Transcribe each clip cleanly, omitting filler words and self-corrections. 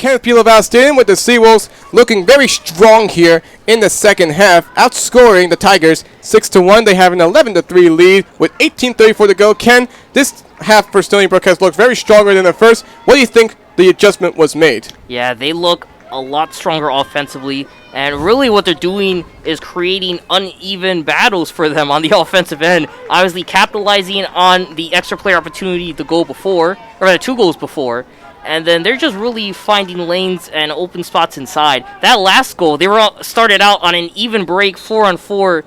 Kenneth P. Laval Stadium with the Seawolves looking very strong here in the second half, outscoring the Tigers 6-1. They have an 11-3 lead with 18:34 to go. Ken, this half for Stony Brook has looked very stronger than the first. What do you think the adjustment was made? Yeah, they look a lot stronger offensively, and really what they're doing is creating uneven battles for them on the offensive end, obviously capitalizing on the extra player opportunity the goal before, or rather 2 goals before, and then they're just really finding lanes and open spots inside. That last goal, they were started out on an even break 4-on-4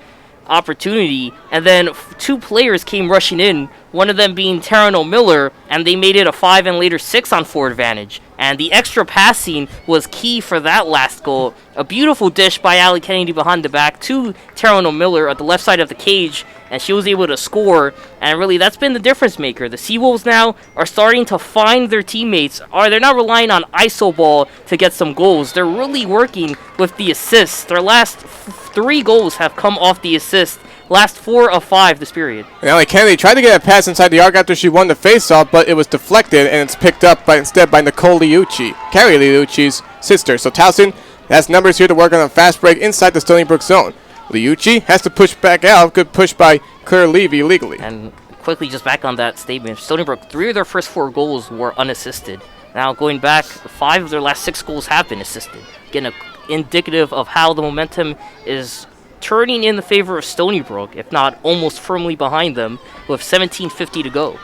opportunity, and then 2 players came rushing in, one of them being Terreno Miller, and they made it a 5 and later 6-on-4 advantage. And the extra passing was key for that last goal. A beautiful dish by Allie Kennedy behind the back to Terreno Miller at the left side of the cage, and she was able to score. And really, that's been the difference maker. The Seawolves now are starting to find their teammates. They're not relying on iso ball to get some goals. They're really working with the assists. Their last 3 goals have come off the assist. Last 4 of 5 this period. And Allie Kennedy tried to get a pass inside the arc after she won the faceoff, but it was deflected, and it's picked up instead by Nicole Liucci, Carrie Liucci's sister. So Towson has numbers here to work on a fast break inside the Stony Brook zone. Liucci has to push back out. Good push by Claire Levy legally. And quickly, just back on that statement, Stony Brook, 3 of their first 4 goals were unassisted. Now, going back, 5 of their last 6 goals have been assisted. Again, indicative of how the momentum is turning in the favor of Stony Brook, if not almost firmly behind them, with 17:50 to go.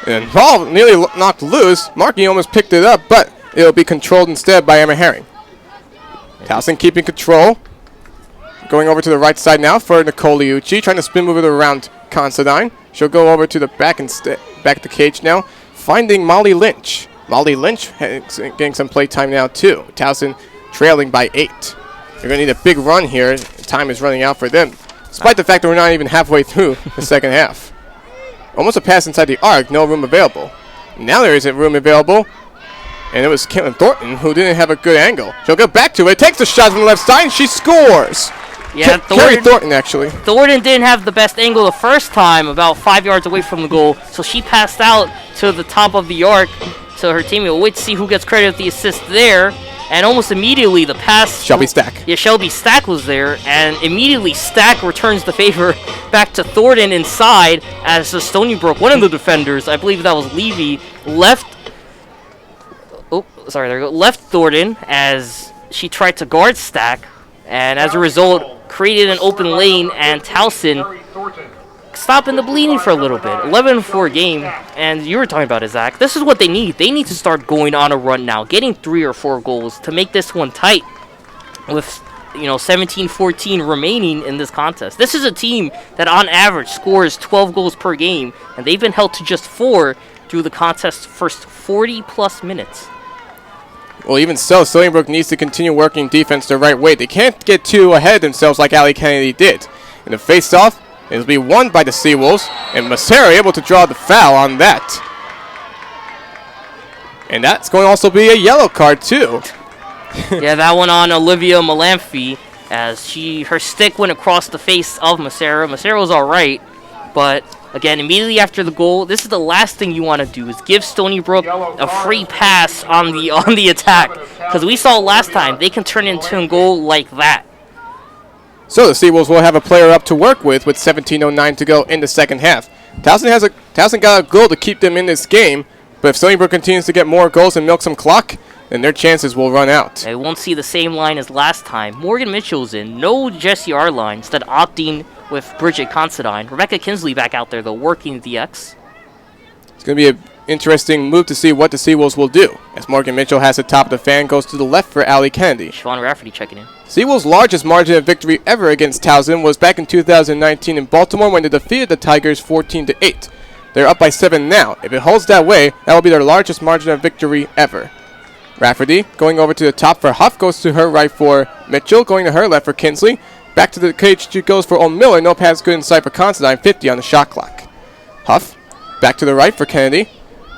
And ball nearly knocked loose. Markey almost picked it up, but it'll be controlled instead by Emma Herring. Towson keeping control. Going over to the right side now for Nicole Liucci, trying to spin move it around Considine. She'll go over to the back instead, back to cage now, finding Molly Lynch. Molly Lynch getting some play time now too. Towson trailing by 8. They're going to need a big run here. Time is running out for them, despite the fact that we're not even halfway through the second half. Almost a pass inside the arc, no room available. Now there isn't room available, and it was Caitlin Thornton who didn't have a good angle. She'll go back to it, takes the shot from the left side, and she scores! Yeah, Carrie Thornton, actually. Thornton didn't have the best angle the first time, about 5 yards away from the goal, so she passed out to the top of the arc to her teammate. We'll wait to see who gets credit with the assist there. And almost immediately, the pass... Shelby Stack. Yeah, Shelby Stack was there, and immediately Stack returns the favor back to Thornton inside as the Stony Brook, one of the defenders, I believe that was Levy, left Thornton as she tried to guard Stack, and as a result, created an open lane, and Towson stopping the bleeding for a little bit. 11-4 game, and you were talking about it, Zach. This is what they need. They need to start going on a run now, getting 3 or 4 goals to make this one tight with 17-14 remaining in this contest. This is a team that on average scores 12 goals per game, and they've been held to just 4 through the contest's first 40-plus minutes. Well, even so, Stony Brook needs to continue working defense the right way. They can't get too ahead of themselves like Allie Kennedy did. In the face-off, it'll be won by the Seawolves, and Massera able to draw the foul on that. And that's going to also be a yellow card, too. Yeah, that one on Olivia Malamphy, as her stick went across the face of Massera. Massera was all right, but again, immediately after the goal, this is the last thing you want to do, is give Stony Brook a free pass on the attack, because we saw last time they can turn into a goal like that. So the Seawolves will have a player up to work with 17:09 to go in the second half. Towson got a goal to keep them in this game, but if Stony Brook continues to get more goals and milk some clock, then their chances will run out. They won't see the same line as last time. Morgan Mitchell's in, no Jessie Arline, instead opting with Bridget Considine. Rebecca Kinsley back out there, though, working the X. It's going to be an interesting move to see what the Seawolves will do, as Morgan Mitchell has the top of the fan, goes to the left for Allie Kennedy. Siobhan Rafferty checking in. Seawolves' largest margin of victory ever against Towson was back in 2019 in Baltimore when they defeated the Tigers 14-8. They're up by 7 now. If it holds that way, that will be their largest margin of victory ever. Rafferty going over to the top for Huff, goes to her right for Mitchell, going to her left for Kinsley. Back to the cage she goes for O'Miller, no pass good inside for Considine, 50 on the shot clock. Huff, back to the right for Kennedy.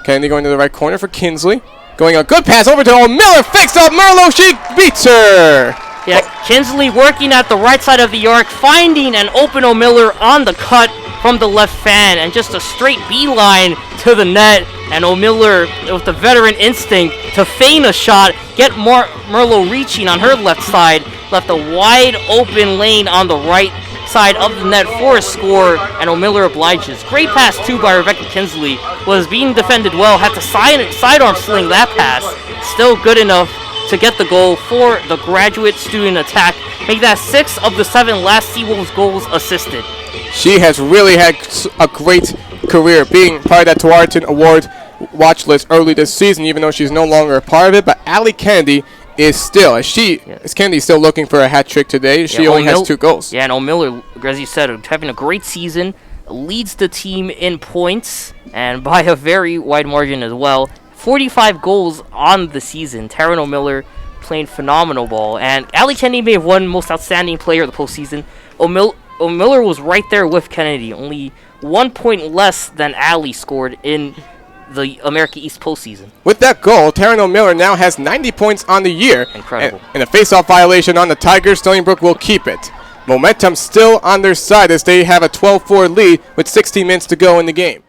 Kennedy going to the right corner for Kinsley. Going a good pass over to O'Miller, fakes up Merlo, she beats her! Yeah, Kinsley working at the right side of the arc, finding an open O'Miller on the cut from the left fan, and just a straight beeline to the net, and O'Miller with the veteran instinct to feign a shot, get Merlo reaching on her left side, left a wide open lane on the right side of the net for a score, and O'Miller obliges. Great pass too by Rebecca Kinsley, was being defended well, had to sidearm sling that pass, still good enough to get the goal for the graduate student attack, make that 6 of the 7 last Seawolves goals assisted. She has really had a great career, being part of that Tualatin Award watch list early this season, even though she's no longer a part of it. But Allie Kennedy is still, as Kennedy's still looking for a hat trick today. She only has 2 goals. Yeah, and O'Miller, as you said, having a great season, leads the team in points, and by a very wide margin as well. 45 goals on the season. Taryn O'Miller playing phenomenal ball, and Allie Kennedy may have won Most Outstanding Player of the postseason. O'Miller was right there with Kennedy, only 1 point less than Allie scored in the America East postseason. With that goal, Taryn O'Miller now has 90 points on the year. Incredible. And a face-off violation on the Tigers. Stony Brook will keep it. Momentum still on their side as they have a 12-4 lead with 16 minutes to go in the game.